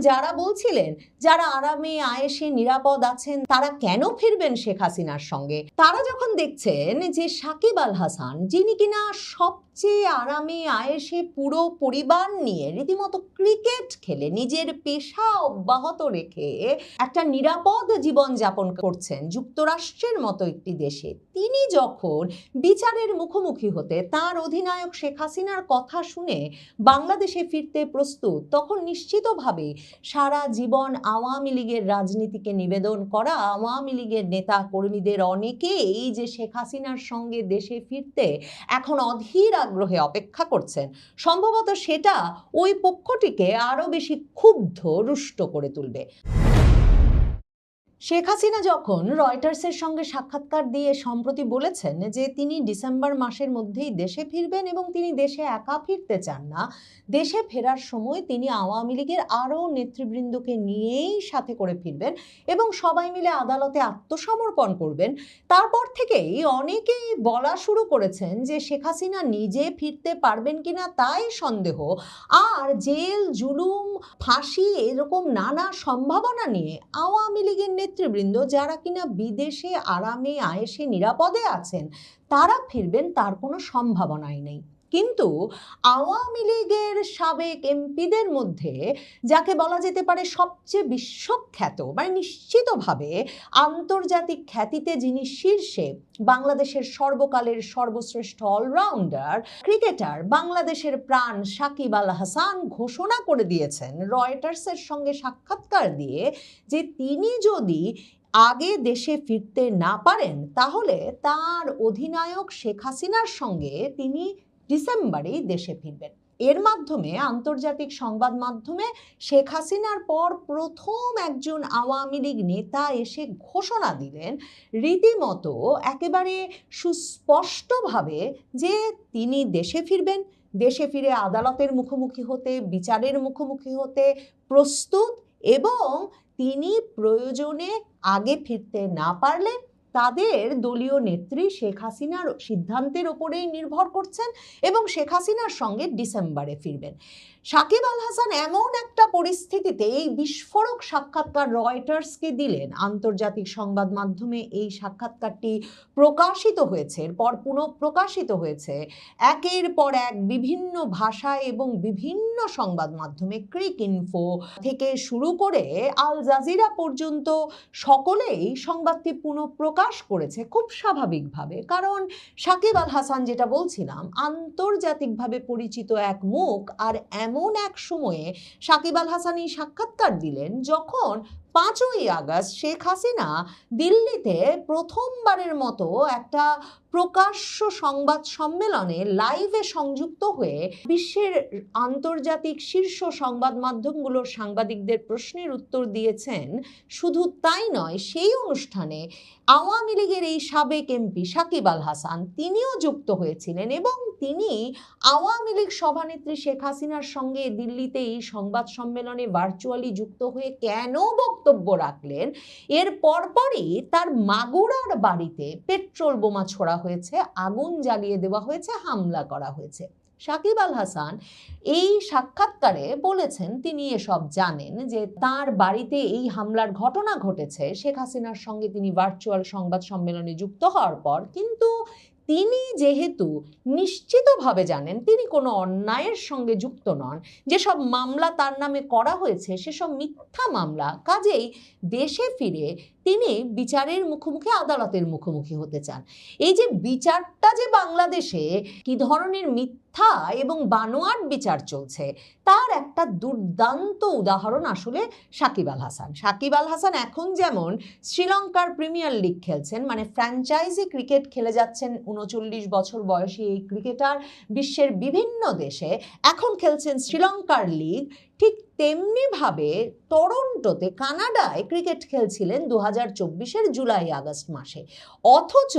যারা বলছিলেন যারা আরামে আয়েশে নিরাপদ আছেন তারা কেন ফিরবেন শেখ হাসিনার সঙ্গে, তারা যখন দেখছেন যে সাকিব আল হাসান, যিনি কিনা সবচেয়ে আরামে আয়েশে পুরো পরিবার নিয়ে রীতিমতো ক্রিকেট খেলে নিজের পেশা অব্যাহত রেখে একটা নিরাপদ জীবন যাপন করছেন যুক্তরাষ্ট্রের মতো একটি দেশে, তিনি যখন বিচারের মুখোমুখি হতে তার অধিনায়ক শেখ হাসিনার কথা শুনে বাংলাদেশে ফিরতে প্রস্তুত, তখন নিশ্চিতভাবে সারা জীবন আওয়ামী লীগের রাজনীতিকে নিবেদন করা আওয়ামী লীগের নেতা কর্মীদের অনেকেই যে শেখ হাসিনার সঙ্গে দেশে ফিরতে এখন অধীর আগ্রহে অপেক্ষা করছেন, সম্ভবত সেটা ওই পক্ষটিকে আরো বেশি ক্ষুব্ধ রুষ্ট করে তুলবে। শেখ হাসিনা যখন রয়টার্সের সঙ্গে সাক্ষাৎকার দিয়ে সম্প্রতি বলেছেন যে তিনি ডিসেম্বর মাসের মধ্যেই দেশে ফিরবেন এবং তিনি দেশে একা ফিরতে চান না, দেশে ফেরার সময় তিনি আওয়ামী লীগের আরও নেতৃবৃন্দকে নিয়েই সাথে করে ফিরবেন এবং সবাই মিলে আদালতে আত্মসমর্পণ করবেন, তারপর থেকেই অনেকেই বলা শুরু করেছেন যে শেখ হাসিনা নিজে ফিরতে পারবেন কিনা তাই সন্দেহ, আর জেল জুলুম ফাঁসি এরকম নানা সম্ভাবনা নিয়ে আওয়ামী লীগের নেতৃবৃন্দ যারা কিনা বিদেশে আরামে আয়েশে নিরাপদে আছেন তারা ফিরবেন তার কোনো সম্ভাবনাই নেই। কিন্তু আওয়ামী লীগের সাবেক এমপিদের মধ্যে যাকে বলা যেতে পারে সবচেয়ে বিশ্বখ্যাত, মানে নিশ্চিতভাবে আন্তর্জাতিক খ্যাতিতে যিনি শীর্ষে, বাংলাদেশের সর্বকালের সর্বশ্রেষ্ঠ অলরাউন্ডার ক্রিকেটার, বাংলাদেশের প্রাণ সাকিব আল হাসান ঘোষণা করে দিয়েছেন রয়টার্সের সঙ্গে সাক্ষাৎকার দিয়ে যে তিনি যদি আগে দেশে ফিরতে না পারেন তাহলে তার অধিনায়ক শেখ হাসিনার সঙ্গে তিনি ডিসেম্বরেই দেশে ফিরবেন। এর মাধ্যমে আন্তর্জাতিক সংবাদ মাধ্যমে শেখ হাসিনার পর প্রথম একজন আওয়ামী লীগ নেতা এসে ঘোষণা দিলেন রীতিমতো একেবারে সুস্পষ্টভাবে যে তিনি দেশে ফিরবেন, দেশে ফিরে আদালতের মুখোমুখি হতে, বিচারের মুখোমুখি হতে প্রস্তুত, এবং তিনি প্রয়োজনে আগে ফিরতে না পারলে তাদের দলীয় নেত্রী শেখ হাসিনার সিদ্ধান্তের ওপরেই নির্ভর করছেন এবং শেখ হাসিনার সঙ্গে ডিসেম্বরে ফিরবেন। সাকিব আল হাসান এমন একটা পরিস্থিতিতে এই বিস্ফোরক সাক্ষাৎকার রয়টার্সকে দিলেন, আন্তর্জাতিক সংবাদ মাধ্যমে এই সাক্ষাৎকারটি প্রকাশিত হয়েছে, এরপর পুনঃপ্রকাশিত হয়েছে একের পর এক বিভিন্ন ভাষায় এবং বিভিন্ন সংবাদ মাধ্যমে, ক্রিক ইনফো থেকে শুরু করে আল জাজিরা পর্যন্ত সকলেই সংবাদটি পুনঃপ্রকাশ করেছে খুব স্বাভাবিকভাবে, কারণ সাকিব আল হাসান যেটা বলছিলাম আন্তর্জাতিকভাবে পরিচিত এক মুখ, আর এমন এক সময়ে সাকিব আল হাসান এই সাক্ষাৎকার দিলেন যখন 5ই আগস্ট শেখ হাসিনা দিল্লিতে প্রথমবারের মতো একটা প্রকাশ্য সংবাদ সম্মেলনে লাইভে সংযুক্ত হয়ে বিশ্বের আন্তর্জাতিক শীর্ষ সংবাদ মাধ্যমগুলোর সাংবাদিকদের প্রশ্নের উত্তর দিয়েছেন। শুধু তাই নয়, সেই অনুষ্ঠানে আওয়ামী লীগের এই সাবেক এমপি সাকিব আল হাসান তিনিও যুক্ত হয়েছিলেন এবং তিনি আওয়ামী লীগ সভানেত্রী শেখ হাসিনার সঙ্গে দিল্লিতে এই সংবাদ সম্মেলনে ভার্চুয়ালি যুক্ত হয়ে কেন বক্তব্য রাখলেন, এর পরপরই তার মাগুরার বাড়িতে পেট্রোল বোমা ছোড়া হয়েছে, আগুন জ্বালিয়ে দেওয়া হয়েছে, হামলা করা হয়েছে। সাকিব আল হাসান এই সাক্ষাৎকারে বলেছেন তিনি এসব জানেন যে তার বাড়িতে এই হামলার ঘটনা ঘটেছে শেখ হাসিনার সঙ্গে তিনি ভার্চুয়াল সংবাদ সম্মেলনে যুক্ত হওয়ার পর, কিন্তু তিনি যেহেতু নিশ্চিতভাবে জানেন তিনি কোনো অন্যায়ের সঙ্গে যুক্ত নন, যেসব মামলা তার নামে করা হয়েছে সেসব মিথ্যা মামলা, কাজেই দেশে ফিরে তিনি বিচারের মুখোমুখি, আদালতের মুখোমুখি হতে চান। এই যে বিচারটা যে বাংলাদেশে কি ধরনের মিথ্যা এবং বানোয়াট বিচার চলছে তার একটা দুর্দান্ত উদাহরণ আসলে সাকিব আল হাসান। সাকিব আল হাসান এখন যেমন শ্রীলঙ্কার প্রিমিয়ার লিগ খেলছেন, মানে ফ্র্যাঞ্চাইজি ক্রিকেট খেলে যাচ্ছেন 39 বছর বয়সী এই ক্রিকেটার বিশ্বের বিভিন্ন দেশে, এখন খেলছেন শ্রীলঙ্কার লিগ, ঠিক তেমনিভাবে টরন্টোতে কানাডায় ক্রিকেট খেলছিলেন 2024-এর জুলাই আগস্ট মাসে, অথচ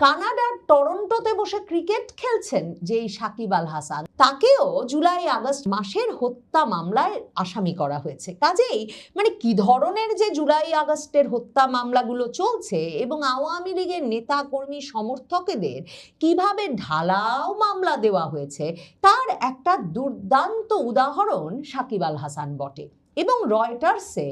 কানাডার টরন্টোতে বসে ক্রিকেট খেলছেন যেই সাকিব আল হাসান, তাকেও জুলাই আগস্ট মাসের হত্যা মামলায় আসামি করা হয়েছে। কাজেই মানে কি ধরনের যে জুলাই আগস্টের হত্যা মামলাগুলো চলছে এবং আওয়ামী লীগের নেতা কর্মী সমর্থকদের কিভাবে ঢালাও মামলা দেওয়া হয়েছে তার একটা দুর্দান্ত উদাহরণ সাকিব আল হাসান বটে। এবং রয়টার্সে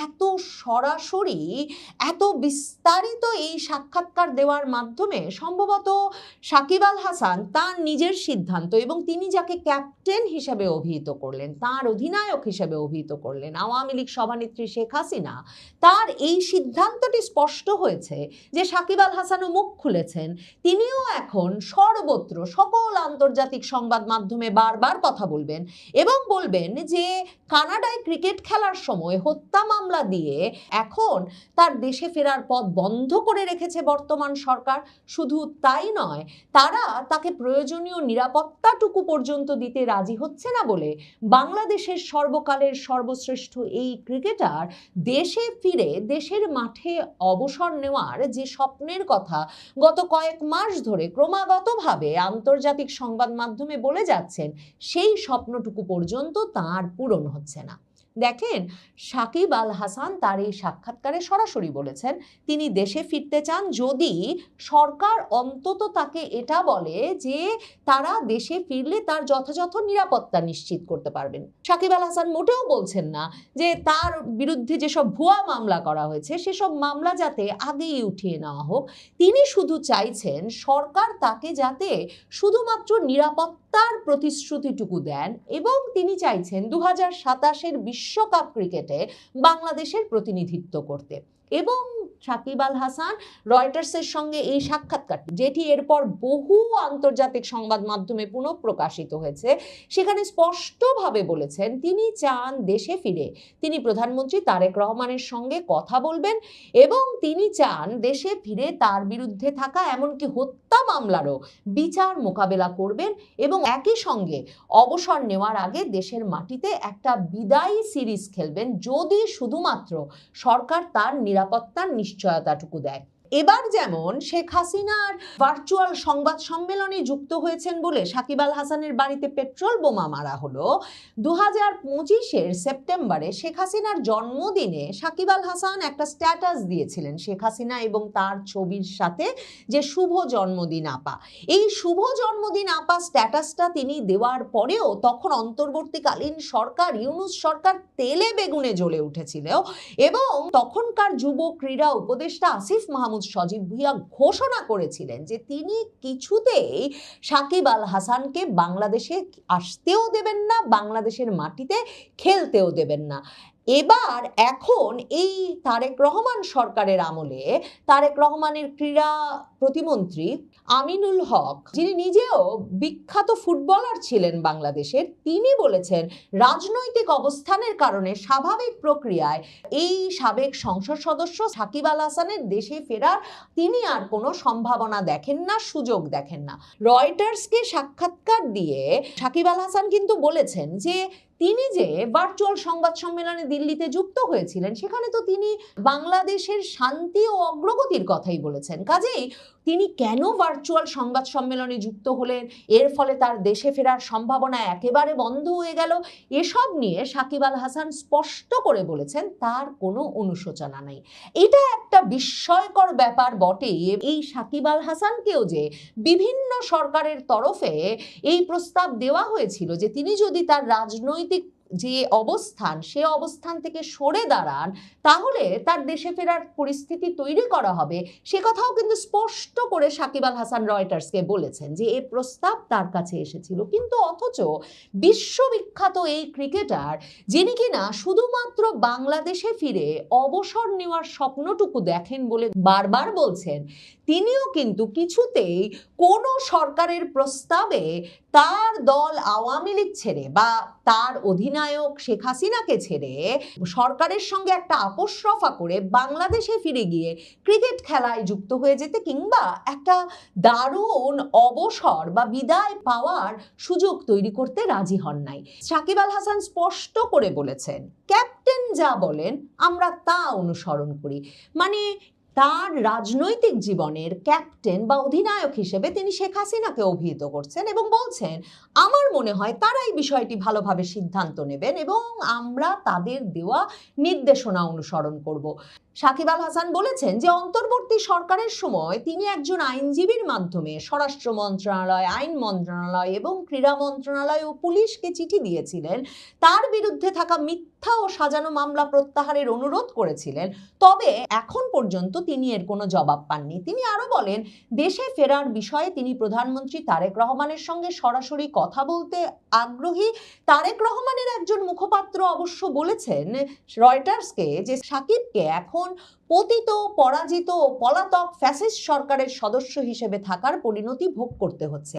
এত সরাসরি এত বিস্তারিত এই সাক্ষাৎকার দেওয়ার মাধ্যমে সম্ভবত সাকিব আল হাসান তার নিজের সিদ্ধান্ত এবং তিনি যাকে ক্যাপ্টেন হিসেবে অভিহিত করলেন, তার অধিনায়ক হিসেবে অভিহিত করলেন, আওয়ামী লীগ সভানেত্রী শেখ হাসিনা, তার এই সিদ্ধান্তটি স্পষ্ট হয়েছে যে সাকিব আল হাসানও মুখ খুলেছেন। তিনিও এখন সর্বত্র সকল আন্তর্জাতিক সংবাদ মাধ্যমে বারবার কথা বলবেন এবং বলবেন যে কানাডায় ক্রিকেট খেলার সময় হত্যা মামলা দিয়ে এখন তার দেশে ফেরার পথ বন্ধ করে রেখেছে বর্তমান সরকার। শুধু তাই নয়, তারা তাকে প্রয়োজনীয় নিরাপত্তাটুকু পর্যন্ত দিতে রাজি হচ্ছে না বলে বাংলাদেশের সর্বকালের সর্বশ্রেষ্ঠ এই ক্রিকেটার দেশে ফিরে দেশের মাঠে অবসর নেওয়ার যে স্বপ্নের কথা গত কয়েক মাস ধরে ক্রমাগতভাবে আন্তর্জাতিক সংবাদ মাধ্যমে বলে যাচ্ছেন, সেই স্বপ্নটুকু পর্যন্ত তার পূরণ হচ্ছে না। দেখেন, সাকিব আল হাসান তার এই সাক্ষাৎকারে সরাসরি বলেছেন তিনি দেশে ফিরতে চান যদি সরকার অন্তত তাকে এটা বলে যে তারা দেশে ফিরলে তার যথাযথ নিরাপত্তা নিশ্চিত করতে পারবেন। সাকিব আল হাসান মোটেও বলছেন না যে তার বিরুদ্ধে যেসব ভুয়া মামলা করা হয়েছে সেসব মামলা যাতে আগেই উঠিয়ে নেওয়া হোক। তিনি শুধু চাইছেন সরকার তাকে যাতে শুধুমাত্র নিরাপত্তার প্রতিশ্রুতিটুকু দেন এবং তিনি চাইছেন 2027-এর বিশ্বকাপ ক্রিকেটে বাংলাদেশের প্রতিনিধিত্ব করতে। এবং সাকিব আল হাসান রয়টার্সের সঙ্গে এই সাক্ষাৎকারটি, যেটি এরপর বহু আন্তর্জাতিক সংবাদ মাধ্যমে পুনঃপ্রকাশিত হয়েছে, সেখানে স্পষ্টভাবে বলেছেন তিনি চান দেশে ফিরে তিনি প্রধানমন্ত্রী তারেক রহমানের সঙ্গে কথা বলবেন এবং তিনি চান দেশে ফিরে তার বিরুদ্ধে থাকা এমনকি হত্যা মামলারও বিচার মোকাবেলা করবেন এবং একই সঙ্গে অবসর নেওয়ার আগে দেশের মাটিতে একটা বিদায়ী সিরিজ খেলবেন যদি শুধুমাত্র সরকার তার নিরাপত্তার নিশ্চয়তাটুকু দেয়। এবার যেমন শেখ হাসিনার ভার্চুয়াল সংবাদ সম্মেলনে যুক্ত হয়েছেন বলে সাকিব আল হাসানের বাড়িতে পেট্রোল বোমা মারা হলো, 2025-এর সেপ্টেম্বরে শেখ হাসিনার জন্মদিনে সাকিব আল হাসান একটা স্ট্যাটাস দিয়েছিলেন শেখ হাসিনা এবং তার ছবির সাথে, যে শুভ জন্মদিন আপা। এই শুভ জন্মদিন আপা স্ট্যাটাসটা তিনি দেওয়ার পরেও তখন অন্তর্বর্তীকালীন সরকার, ইউনূস সরকার তেলে বেগুনে জ্বলে উঠেছিল এবং তখনকার যুব ক্রীড়া উপদেষ্টা আসিফ মাহমুদ সজীব ভুইয়া ঘোষণা করেছিলেন যে তিনি কিছুতেই সাকিব আল হাসানকে বাংলাদেশে আসতেও দেবেন না, বাংলাদেশের মাটিতে খেলতেও দেবেন না। এবার এখন এই তারেক রহমান সরকারের আমলে তারেক রহমানের ক্রীড়া প্রতিমন্ত্রী আমিনুল হক, যিনি নিজেও বিখ্যাত ফুটবলার ছিলেন বাংলাদেশের, তিনি বলেছেন রাজনৈতিক অবস্থানের কারণে স্বাভাবিক প্রক্রিয়ায় এই সাবেক সংসদ সদস্য সাকিব আল হাসানের দেশে ফেরার তিনি আর কোনো সম্ভাবনা দেখেন না, সুযোগ দেখেন না। রয়টার্সকে সাক্ষাৎকার দিয়ে সাকিব আল হাসান কিন্তু বলেছেন যে তিনি যে ভার্চুয়াল সংবাদ সম্মেলনে দিল্লিতে যুক্ত হয়েছিলেন সেখানে তো তিনি বাংলাদেশের শান্তি ও অগ্রগতির কথাই বলেছেন, কাজেই তিনি কেন ভার্চুয়াল সংবাদ সম্মেলনে যুক্ত হলেন, এর ফলে তার দেশে ফেরার সম্ভাবনা একেবারে বন্ধ হয়ে গেল, এসব নিয়ে সাকিব আল হাসান স্পষ্ট করে বলেছেন তার কোনো অনুশোচনা নেই। এটা একটা বিস্ময়কর ব্যাপার বটে। এই সাকিব আল হাসানকেও যে বিভিন্ন সরকারের তরফে এই প্রস্তাব দেওয়া হয়েছিল যে তিনি যদি তার রাজনৈতিক যে অবস্থান সে অবস্থান থেকে সরে দাঁড়ান তাহলে তার দেশে ফেরার পরিস্থিতি তৈরি করা হবে, সে কথাও কিন্তু স্পষ্ট করে সাকিব আল হাসান রয়টার্সকে বলেছেন যে এই প্রস্তাব তার কাছে এসেছিল। কিন্তু অথচ বিশ্ববিখ্যাত এই ক্রিকেটার, যিনি কিনা শুধুমাত্র বাংলাদেশে ফিরে অবসর নেওয়ার স্বপ্নটুকু দেখেন বলে বারবার বলছেন, তিনিও কিন্তু কিছুতেই কোনো সরকারের প্রস্তাবে তার দল আওয়ামী লীগ ছেড়ে বা তার অধিনায়ক শেখ হাসিনাকে ছেড়ে সরকারের সঙ্গে একটা আপোষ রফা করে বাংলাদেশে ফিরে গিয়ে ক্রিকেট খেলায় যুক্ত হয়ে যেতে কিংবা একটা দারুণ অবসর বা বিদায় পাওয়ার সুযোগ তৈরি করতে রাজি হন নাই। সাকিব আল হাসান স্পষ্ট করে বলেছেন ক্যাপ্টেন যা বলেন আমরা তা অনুসরণ করি, মানে তার রাজনৈতিক জীবনের ক্যাপ্টেন বা অধিনায়ক হিসেবে তিনি শেখ হাসিনাকে অভিহিত করছেন এবং বলছেন আমার মনে হয় তারাই বিষয়টি ভালোভাবে সিদ্ধান্ত নেবেন এবং আমরা তাদের দেওয়া নির্দেশনা অনুসরণ করব। সাকিব আল হাসান বলেছেন যে অন্তর্বর্তী সরকারের সময় তিনি একজন আইনজীবীর মাধ্যমে স্বরাষ্ট্র মন্ত্রণালয়, আইন মন্ত্রণালয় এবং ক্রীড়া মন্ত্রণালয় ও পুলিশকে চিঠি দিয়েছিলেন, তার বিরুদ্ধে থাকা মিথ্যা ও সাজানো মামলা প্রত্যাহারের অনুরোধ করেছিলেন। তবে এখন পর্যন্ত তিনি এর কোনো জবাব পাননি। তিনি আরো বলেন, দেশে ফেরার বিষয়ে তিনি প্রধানমন্ত্রী তারেক রহমানের সঙ্গে সরাসরি কথা বলতে আগ্রহী। তারেক রহমানের একজন মুখপাত্র অবশ্য বলেছেন রয়টার্সকে যে সাকিবকে এখন পতিত, পরাজিত ও পলাতক ফ্যাসিস্ট সরকারের সদস্য হিসেবে থাকার পরিণতি ভোগ করতে হচ্ছে।